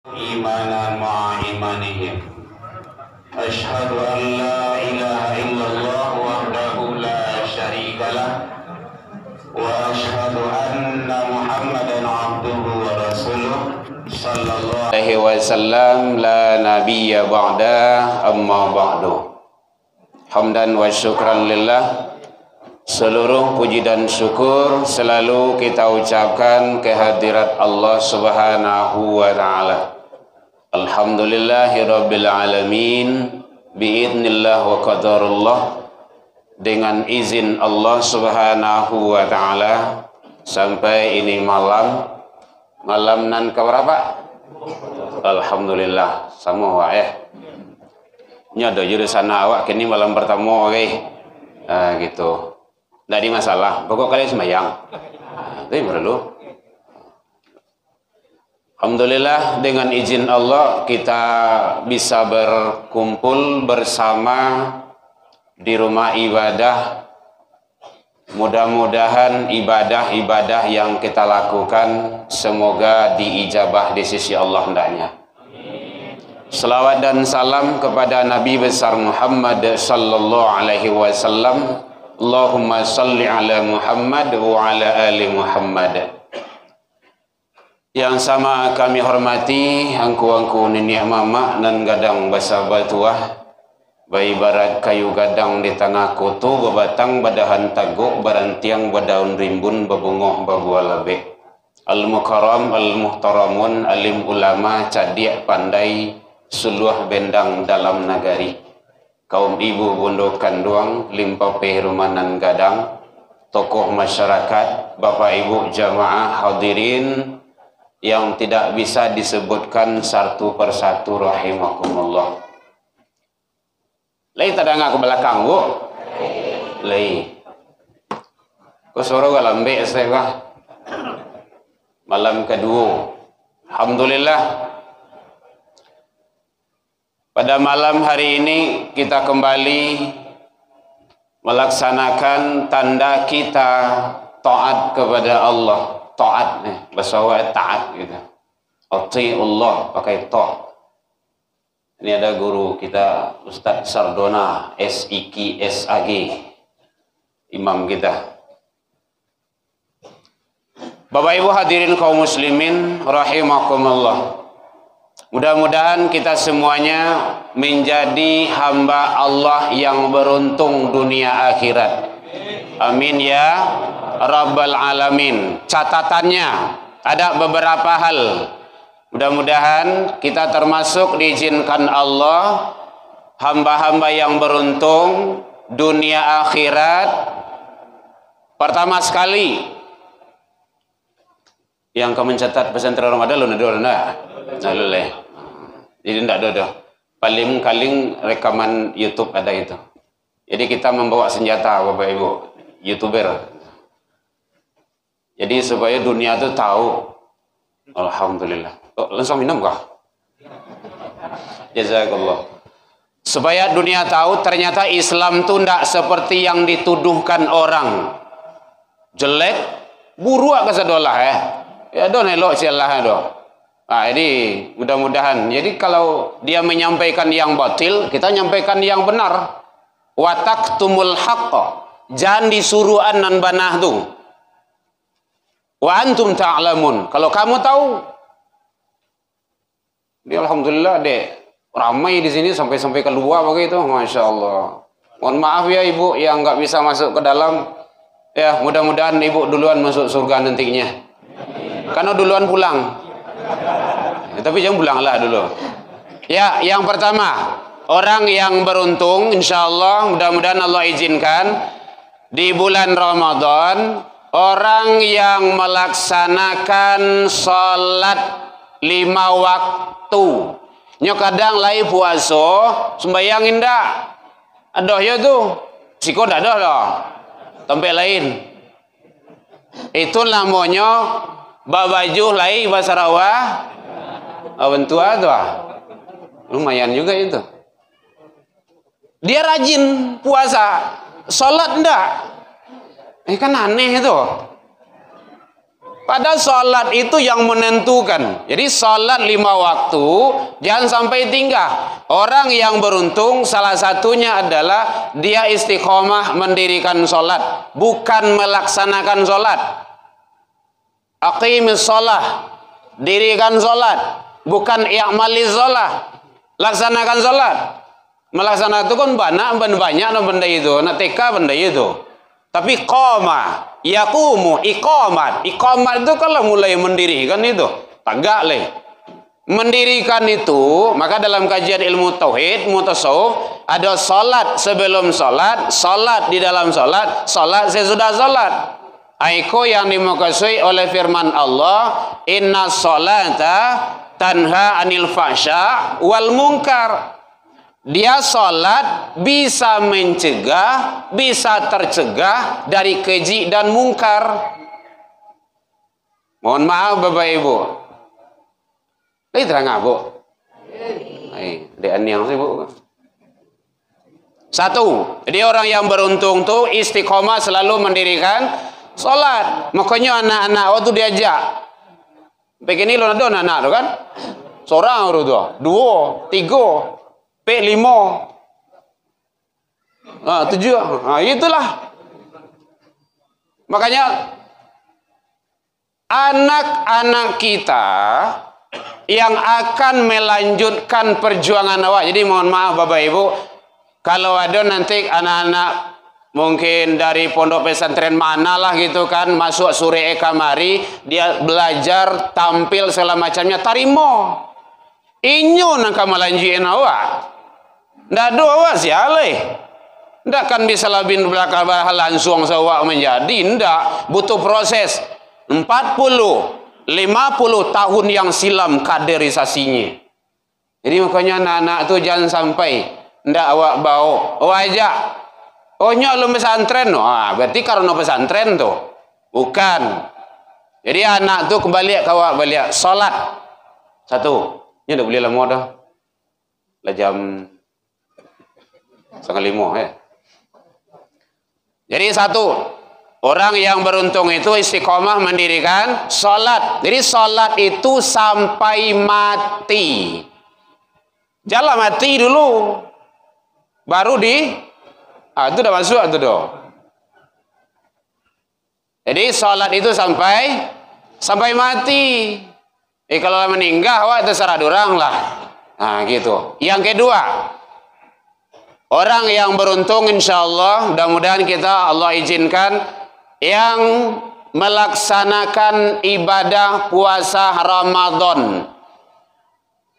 إيمانا مع إيمانهم أشهد أن لا إله إلا الله وحده لا شريك له وأشهد أن محمدا عبده ورسوله صلى الله عليه وسلم لا نبي بعده أما بعد hamdan wa syukran lillah. Seluruh puji dan syukur selalu kita ucapkan kehadirat Allah Subhanahu wa taala. Alhamdulillahirabbil alamin biidznillah wa qadarullah. Dengan izin Allah Subhanahu wa taala sampai ini malam nan keberapa? Alhamdulillah sama ya. Nya ada jurusan awak kini malam pertama gitu. Nggak ada masalah, pokok kalian sembahyang. Tapi perlu. Alhamdulillah dengan izin Allah kita bisa berkumpul bersama di rumah ibadah. Mudah-mudahan ibadah-ibadah yang kita lakukan semoga diijabah di sisi Allah hendaknya. Selawat dan salam kepada Nabi besar Muhammad sallallahu alaihi wasallam. Allahumma salli ala Muhammad wa ala ali Muhammad. Yang sama kami hormati angku-angku nenek mama nan gadang basa batuah bayi barat kayu gadang di tengah kutu bebatang badahan taguk barantiang badaun rimbun babungoh babuah lebih al-mukarram al-muhtaramun alim ulama cadiak pandai suluh bendang dalam nagari kaum ibu bondo kanduang limpa peherumanan gadang tokoh masyarakat bapak ibu jamaah hadirin yang tidak bisa disebutkan satu persatu rahimakumullah. Lai tadanga ke belakang bu lai kusoro galambe saya malam kedua alhamdulillah. Pada malam hari ini kita kembali melaksanakan tanda kita taat kepada Allah. Taat bahasa Arab taat gitu. Atiullah pakai ta. Ini ada guru kita Ustaz Sardona SIK SAG imam kita. Bapak Ibu hadirin kaum muslimin rahimakumullah. Mudah-mudahan kita semuanya menjadi hamba Allah yang beruntung dunia akhirat. Amin ya Rabbal Alamin. Catatannya ada beberapa hal. Mudah-mudahan kita termasuk diizinkan Allah hamba-hamba yang beruntung dunia akhirat. Pertama sekali yang kamu mencatat pesantren Ramadan lu nah luleh. Jadi tidak ada. Paling-paling rekaman YouTube ada itu. Jadi kita membawa senjata Bapak Ibu, YouTuber. Jadi supaya dunia itu tahu. Alhamdulillah. Oh, langsung minum kah? Jazakallah. Supaya dunia tahu ternyata Islam itu tidak seperti yang dituduhkan orang. Jelek, buruk kesedolah ya. Ya don elok sialah do. Nah, ini mudah-mudahan. Jadi kalau dia menyampaikan yang batil, kita nyampaikan yang benar. Wataktumul haqqa. Jangan disuruh anan banah tu. Wa antum ta'lamun. Kalau kamu tahu. Dia alhamdulillah dek ramai di sini sampai keluar begitu. Masya Allah. Mohon maaf ya ibu yang nggak bisa masuk ke dalam. Ya mudah-mudahan ibu duluan masuk surga nantinya. Karena duluan pulang. Ya, tapi jangan pulanglah dulu. Ya, yang pertama, orang yang beruntung, insya Allah, mudah-mudahan Allah izinkan di bulan Ramadan, orang yang melaksanakan sholat 5 waktu. Nyo kadang lai puasa, sembahyang indah. Aduh ya tuh, siko dah loh. Tempat lain. Itu namanya babaju lai bahasa Rawa. Awentua tuh. Lumayan juga itu. Dia rajin puasa, sholat enggak? Kan aneh itu. Pada sholat itu yang menentukan. Jadi sholat 5 waktu jangan sampai tinggal. Orang yang beruntung salah satunya adalah dia istiqomah mendirikan sholat, bukan melaksanakan sholat. Aqimis sholat, dirikan sholat, bukan i'maliz sholat, laksanakan sholat. Melaksanakan itu kan banyak benda itu, nak teka benda itu. Tapi qoma, yaqumu, iqamat. Iqamat itu kalau mulai mendirikan itu, tegak leh. Mendirikan itu, maka dalam kajian ilmu tauhid, mutasawuf, ada salat sebelum salat, salat di dalam salat, salat sesudah salat. Aiko yang dimaksud oleh firman Allah, inna salata tanha anil fahsya wal munkar. Dia sholat bisa mencegah, bisa tercegah dari keji dan mungkar. Mohon maaf Bapak Ibu. Ini terang apa, Bu? Yang sih, Bu. 1. Jadi orang yang beruntung tuh istiqomah selalu mendirikan sholat. Makanya anak-anak waktu diajak. Begini lo ada anak-anak tuh kan? Seorang orang tuh, 2, 3. P5 7. Itulah makanya anak-anak kita yang akan melanjutkan perjuangan awak. Jadi mohon maaf Bapak Ibu, kalau ada nanti anak-anak mungkin dari pondok pesantren manalah gitu kan, masuk sore kamari, dia belajar tampil segala macamnya, tarimo inyo nangka melanjutin awak. Ndak doa sialeh. Ndak kan bisa labin belakang langsung sawak menjadi. Ndak, butuh proses 40, 50 tahun yang silam kaderisasinya. Jadi makanya anak-anak tu jangan sampai ndak awak bau. Awak nyok lu pesantren. Berarti karena pesantren tu. Bukan. Jadi anak tu kembali ke awak balik salat. 1. Ini dah boleh lama dah. Lah jam 4:30 ya. Jadi 1, orang yang beruntung itu istiqomah mendirikan sholat. Jadi sholat itu sampai mati. Jangan mati dulu, baru itu udah masuk itu doh. Jadi sholat itu sampai mati. Kalau meninggal, wah terserah dorang lah. Nah gitu. Yang kedua, orang yang beruntung insya Allah, mudah-mudahan kita Allah izinkan, yang melaksanakan ibadah puasa Ramadan.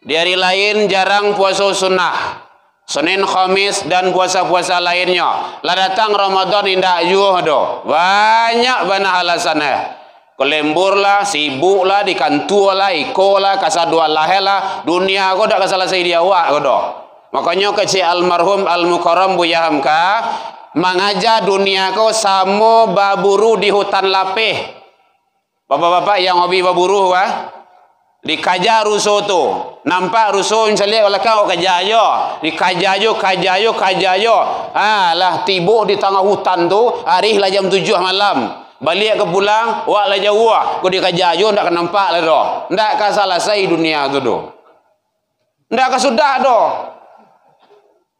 Di hari lain jarang puasa sunnah, Senin, Khamis dan puasa-puasa lainnya. Lah datang Ramadan indah juh do. Banyak alasannya. Kelembur lah, sibuk lah, di kantor lah, iko lah, kasadua lah, dunia aku tak keselesai dia awak aku do. Makanya kecil almarhum al-mukarram Buya Hamka mengajar dunia kau sama baburu di hutan lapeh. Bapak-bapak yang hobi baburu dikaja rusuh tu. Nampak rusuh misalnya oleh kau kajayo, dikajayo. Lah tiba di tengah hutan tu, hari lah jam 7 malam. Balik ke pulang, wak lah jauh. Kau dikajayo ndak nampak lah doh. Ndak ka selesai dunia tu doh. Ndak ka sudah doh.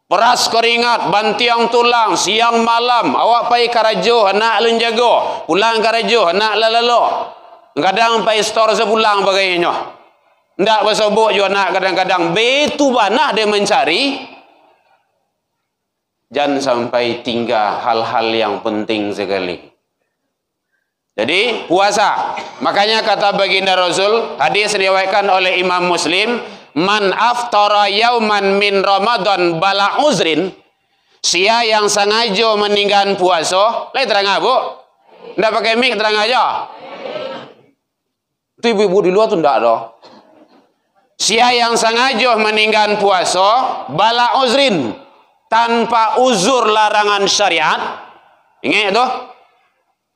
Peras keringat, bantiang tulang, siang malam, awak pai karajo, anak lun jago, pulang karajo, anak lalalo. Kadang pai store sepulang bagainya. Ndak bersobok juga anak kadang-kadang. Betu banah dia mencari. Jangan sampai tinggal hal-hal yang penting sekali. Jadi puasa. Makanya kata baginda Rasul, hadis diriwayatkan oleh Imam Muslim, man aftara yauman min Ramadan bala uzrin, sia yang sengaja meninggalkan puasa, lai terang apa? Ndak pakai mic terang aja. Itu ibu-ibu di luar tu ndak ada. Sia yang sengaja meninggalkan puasa bala uzrin, tanpa uzur larangan syariat. Ingat tu?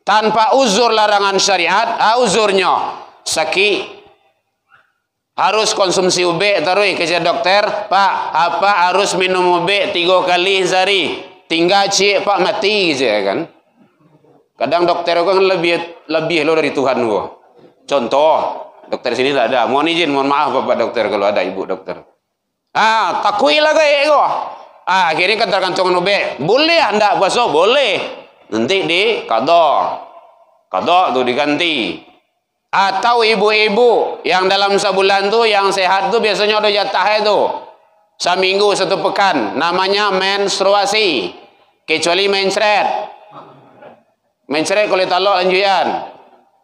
Tanpa uzur larangan syariat. Uzurnya sakit, harus konsumsi ubek terus ke dokter, Pak, apa harus minum ubek 3 kali sehari, tinggal cik Pak mati je kan. Kadang dokter kan lebih lo dari Tuhan gua. Contoh, dokter sini tak ada. Mohon izin, mohon maaf Bapak dokter kalau ada ibu dokter. Takui lah gaya kau. Akhirnya ketergantungan ube. Boleh anda puasa? Boleh. Nanti di Qadha tu diganti. Atau ibu-ibu yang dalam sebulan tu yang sehat tu biasanya ada jatah itu. Seminggu 1 pekan. Namanya menstruasi. Kecuali mencret. Mencret kalau talak lanjutan.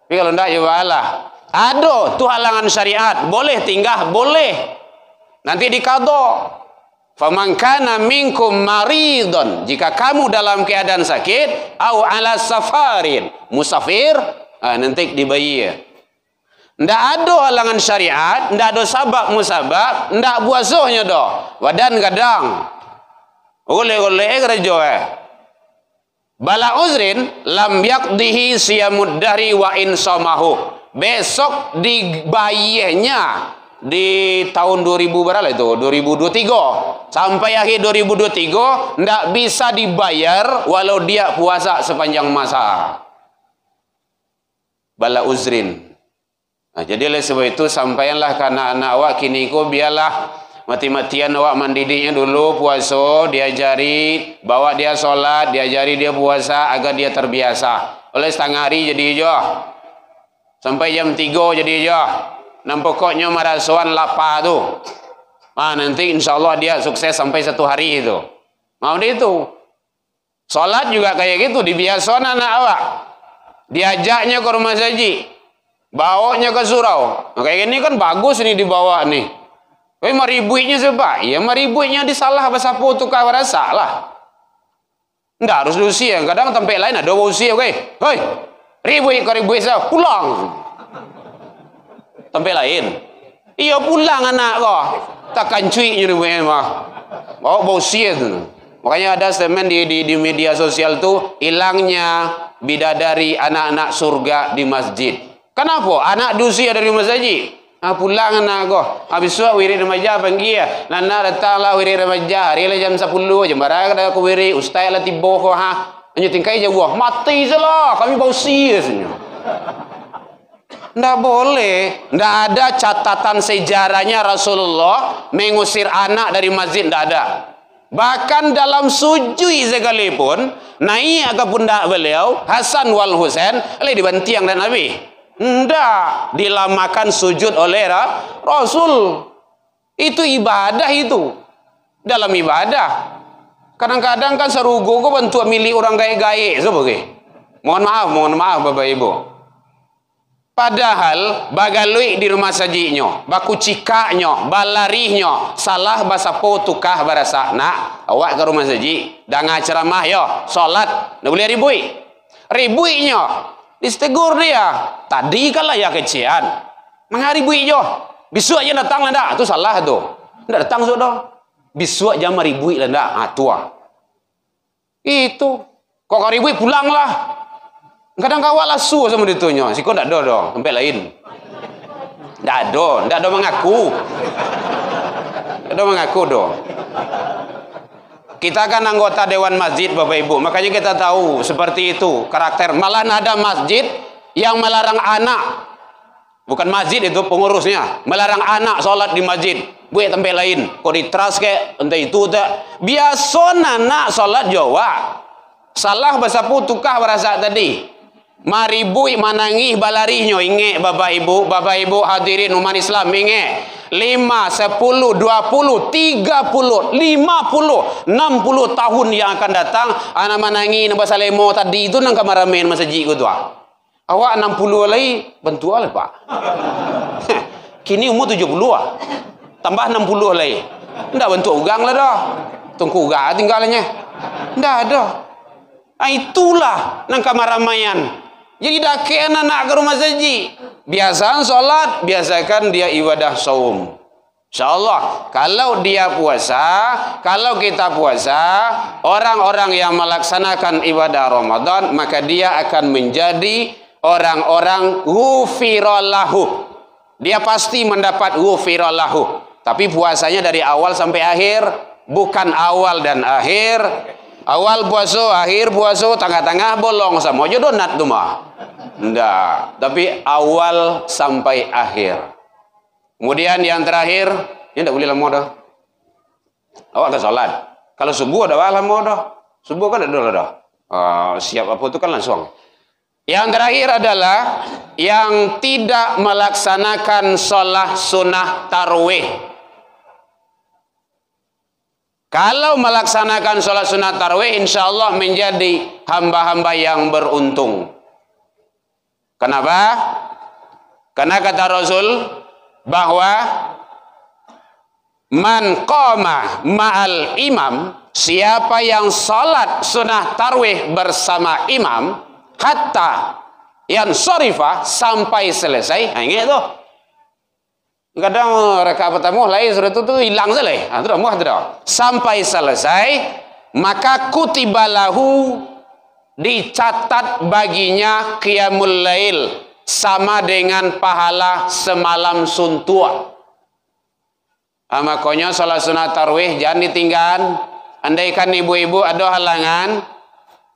Tapi kalau tidak ya bahalah. Ada tu halangan syariat. Boleh tinggal, boleh. Nanti di Qadha. Faman kana minkum maridun, jika kamu dalam keadaan sakit, au ala safarin, musafir, nanti dibayar. Ndak ada halangan syariat, ndak ada sabab musabab, ndak puasanya dah. Wadan kadang. Oleh kerja Bala uzrin lam yaqdihi siyamud dahri wa insamahu. Besok dibayarnya di tahun 2000 berapa itu? 2023 sampai akhir 2023 ndak bisa dibayar walau dia puasa sepanjang masa. Bala uzrin. Jadi oleh sebab itu sampaikanlah ke anak-anak awak kini ko biarlah mati-matian awak mendidiknya dulu puasa, diajari, bawa dia solat, diajari dia puasa agar dia terbiasa. Oleh setengah hari jadi je. Sampai jam 3 jadi je. Dan pokoknya marasuan lapar tu. Nanti insyaAllah dia sukses sampai 1 hari itu. Mau dia itu. Solat juga kayak gitu. Dibiasakan anak awak. Diajaknya ke rumah saji. Bawanya ke surau. Kayak gini kan bagus nih dibawa nih. Tapi maribuitnya sebab. Ya maribuitnya disalah basapu tukar rasa lah. Nggak harus diusia. Kadang tempat lain ada usia. Hei, ribuit ke ribuit saya. Pulang. Tempat lain. Iya pulang anak kau. Takkan cuy ni mah. Bawa usia tu. Makanya ada statement di media sosial tu hilangnya bidadari anak-anak surga di masjid. Kenapa? Anak diusia dari masjid. Pulang anak kau. Habis suap wirid remaja panggil ya. Nana datanglah wirid remaja. Hari lah jam 10 jam barang ada aku wirid. Ustaz lah tiba kau hanya tingkai je buah. Mati je lah. Kami bau sia sebenarnya. Nggak boleh. Nggak ada catatan sejarahnya Rasulullah mengusir anak dari masjid. Nggak ada. Bahkan dalam sujud sekalipun naik ke pundak beliau Hasan wal Husain oleh dibantiang dan Nabi. Nggak dilamakan sujud oleh Rasul. Itu ibadah itu. Dalam ibadah. Kadang-kadang kan serugo kok bentuk milik orang gaya-gaya. Mohon maaf Bapak Ibu. Padahal bagalui di rumah sajinya, baku cikaknya, balarihnya, salah basapo tukah barasa nak awak ke rumah saji, dengan ceramah yo, solat, nak boleh ribuinya, distegur dia, tadi kalah ya kecian, mengaribui jo, besok aja datang lah dah, tu salah tu, ndak datang sudah, besok jam ribui lah dah, tua, itu, kok karibui pulang lah. Kadang kawal lasu sama ditunya. Si kau tak ada dong, tempat lain. Tak ada mengaku. Tak ada mengaku dong. Kita kan anggota Dewan Masjid Bapak Ibu, makanya kita tahu seperti itu karakter. Malah ada masjid yang melarang anak. Bukan masjid itu pengurusnya, melarang anak sholat di masjid. Buat tempat lain. Kau ditras ke entah itu tak. Biasa anak sholat Jawa. Salah basapu tukah berasa tadi. Maribui manangih balarihnya ingat Bapak Ibu hadirin umat Islam ingat 5, 10, 20, 30, 50, 60 tahun yang akan datang anak manangi nambah salemo tadi itu nang kamaramen masjid ku tu. Awak 60 lagi bantu lah Pak. Kini umur 70 tambah 60 lagi. Ndak bentuk ugang lah dah. Tungku uga tinggalnya. Ndak ada. Itulah nang kamaramaian. Jadi dakian anak ke rumah saji. Biasaan solat, biasakan dia ibadah saum. InsyaAllah, kalau dia puasa, kalau kita puasa, orang-orang yang melaksanakan ibadah Ramadan, maka dia akan menjadi orang-orang ghufirallahu. Dia pasti mendapat ghufirallahu. Tapi puasanya dari awal sampai akhir, bukan awal dan akhir. Awal puasa, akhir puasa, tengah-tengah bolong sama aja donat tuh mah. Enggak, tapi awal sampai akhir. Kemudian yang terakhir, ini enggak boleh lama dah. Awak ke salat. Kalau subuh ada lama dah. Subuh kan ada dah. Siap apa itu kan langsung. Yang terakhir adalah yang tidak melaksanakan sholat sunnah tarawih. Kalau melaksanakan sholat sunnah tarawih, insya Allah menjadi hamba-hamba yang beruntung. Kenapa? Karena kata Rasul bahwa man qama ma'al imam, siapa yang sholat sunnah tarawih bersama imam, hatta yang syarifah, sampai selesai. Nah, ini tuh. Kadang rakaat pertama lain sudah itu hilang saja. Sampai selesai, maka kutibalahu, dicatat baginya qiyamul lail, sama dengan pahala semalam suntuk. Makanya salat sunat tarawih jangan ditinggal. Andaikan ibu-ibu ada halangan,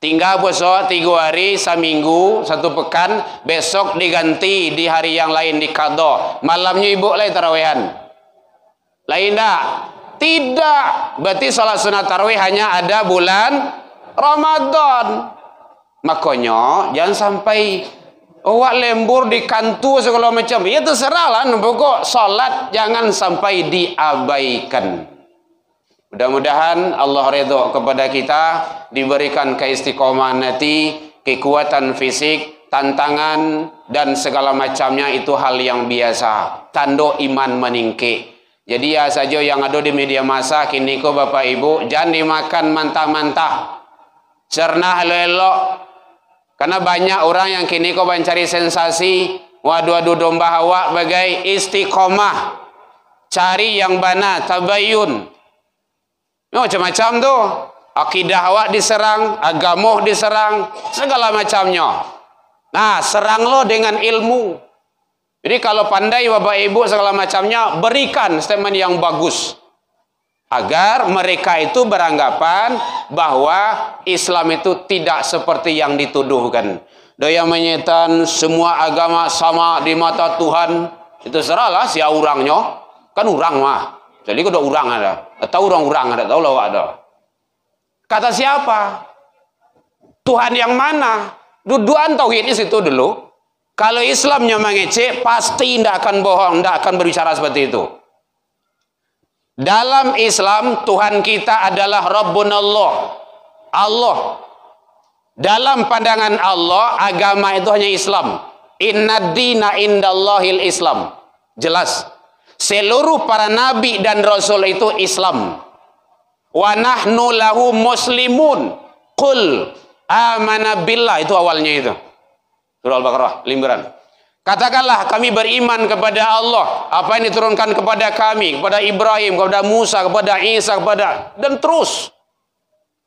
tinggal puasa 3 hari, seminggu, 1 pekan, besok diganti di hari yang lain di qada. Malamnya ibu lain tarawihan. Lain tak? Tidak. Berarti salat sunat tarawih hanya ada bulan Ramadan. Makanya jangan sampai awak lembur di kantor segala macam. Ya terserahlah, pokok salat jangan sampai diabaikan. Mudah-mudahan Allah ridho kepada kita, diberikan keistiqomahan hati, kekuatan fisik, tantangan dan segala macamnya itu hal yang biasa. Tanda iman meningkat. Jadi ya saja yang ada di media massa kini ko Bapak Ibu, jangan dimakan mentah-mentah. Cerna elok. Karena banyak orang yang kini ko mencari sensasi, wadu-wadu domba awak bagai istiqomah. Cari yang bana, tabayun. Macam-macam tuh. Akidah awak diserang, agama diserang, segala macamnya. Nah, serang lo dengan ilmu. Jadi kalau pandai Bapak Ibu segala macamnya, berikan statement yang bagus. Agar mereka itu beranggapan bahwa Islam itu tidak seperti yang dituduhkan. Daya menyetan semua agama sama di mata Tuhan. Itu serahlah si orangnya. Kan orang mah. Jadi kalau orang ada. Atau orang-orang ada. Tahu lah ada. Kata siapa? Tuhan yang mana? Duduan tauhid di situ dulu. Kalau Islamnya mengecek, pasti tidak akan bohong, tidak akan berbicara seperti itu. Dalam Islam, Tuhan kita adalah Rabbun Allah. Dalam pandangan Allah, agama itu hanya Islam. Inna dina indallahil Islam. Jelas. Seluruh para nabi dan rasul itu Islam. Wa nahnu lahu muslimun. Qul amana billah. Itu awalnya itu. Surah Al-Baqarah, limburan. Katakanlah kami beriman kepada Allah. Apa yang diturunkan kepada kami, kepada Ibrahim, kepada Musa, kepada Isa, kepada, dan terus.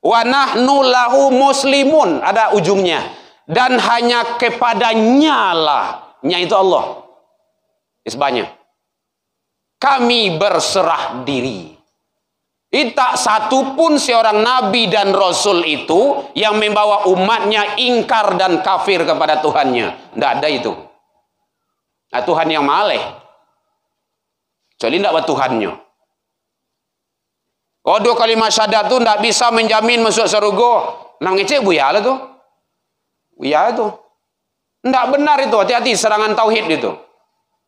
Wa nahnu lahu muslimun. Ada ujungnya. Dan hanya kepadanya lah. Nya itu Allah. Isbahnya. Kami berserah diri. Tak satu pun seorang nabi dan rasul itu yang membawa umatnya ingkar dan kafir kepada Tuhannya. Tidak ada itu. Nah, Tuhan yang maleh. Kecuali tidak buat Tuhannya. Oh, 2 kalimat syahadat itu tidak bisa menjamin masuk surga. Nah, ngecek buya lah tu. Buya itu. Tidak benar itu. Hati-hati serangan tauhid itu.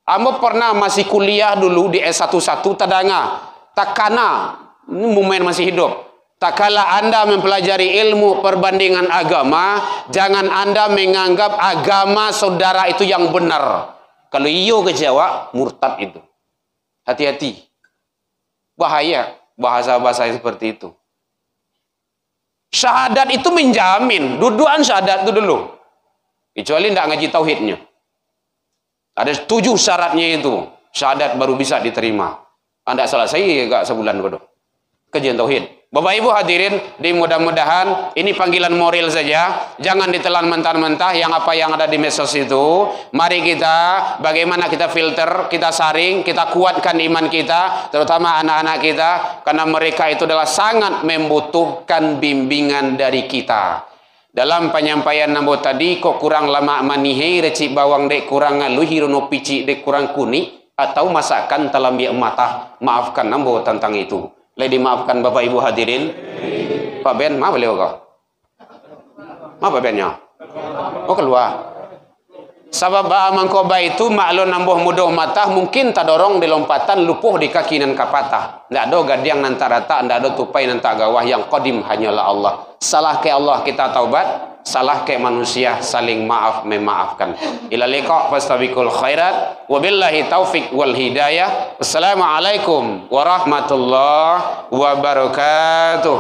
Amba pernah masih kuliah dulu di S11 tadanga. Takana, ini momen masih hidup. Tak kala Anda mempelajari ilmu perbandingan agama, jangan Anda menganggap agama saudara itu yang benar. Kalau iyo kecewa, murtad itu. Hati-hati. Bahaya bahasa-bahasa seperti itu. Syahadat itu menjamin. Duduan syahadat itu dulu. Kecuali tidak ngaji tauhidnya. Ada 7 syaratnya itu. Syahadat baru bisa diterima. Anda selesai enggak sebulan kodoh. Kajian tauhid. Bapak Ibu hadirin, di mudah-mudahan ini panggilan moral saja, jangan ditelan mentah-mentah yang apa yang ada di medsos itu. Mari kita bagaimana kita filter, kita saring, kita kuatkan iman kita, terutama anak-anak kita, karena mereka itu adalah sangat membutuhkan bimbingan dari kita. Dalam penyampaian nambo tadi, kok kurang lama manihe reci bawang dek kurang luhiru no pici dek kurang kuni, atau masakan talam biak mata. Maafkan nambo tentang itu. Lady maafkan Bapak Ibu hadirin. Pak Ben, maaf beliau kau. Maaf Pak Bennya. Oh keluar. Sabab mangkoba itu maklun nambuh mudah mata mungkin tak dorong di lompatan lupuh di kaki nan kapatah. Ndak ada gadiang nan tarata, ndak ada tupai nan tak gawah, yang qadim hanyalah Allah. Salah ke Allah kita taubat, salah ke manusia saling maaf memaafkan. Ila liqa fastabiqul khairat wabillahi taufik wal hidayah. Wassalamualaikum warahmatullahi wabarakatuh.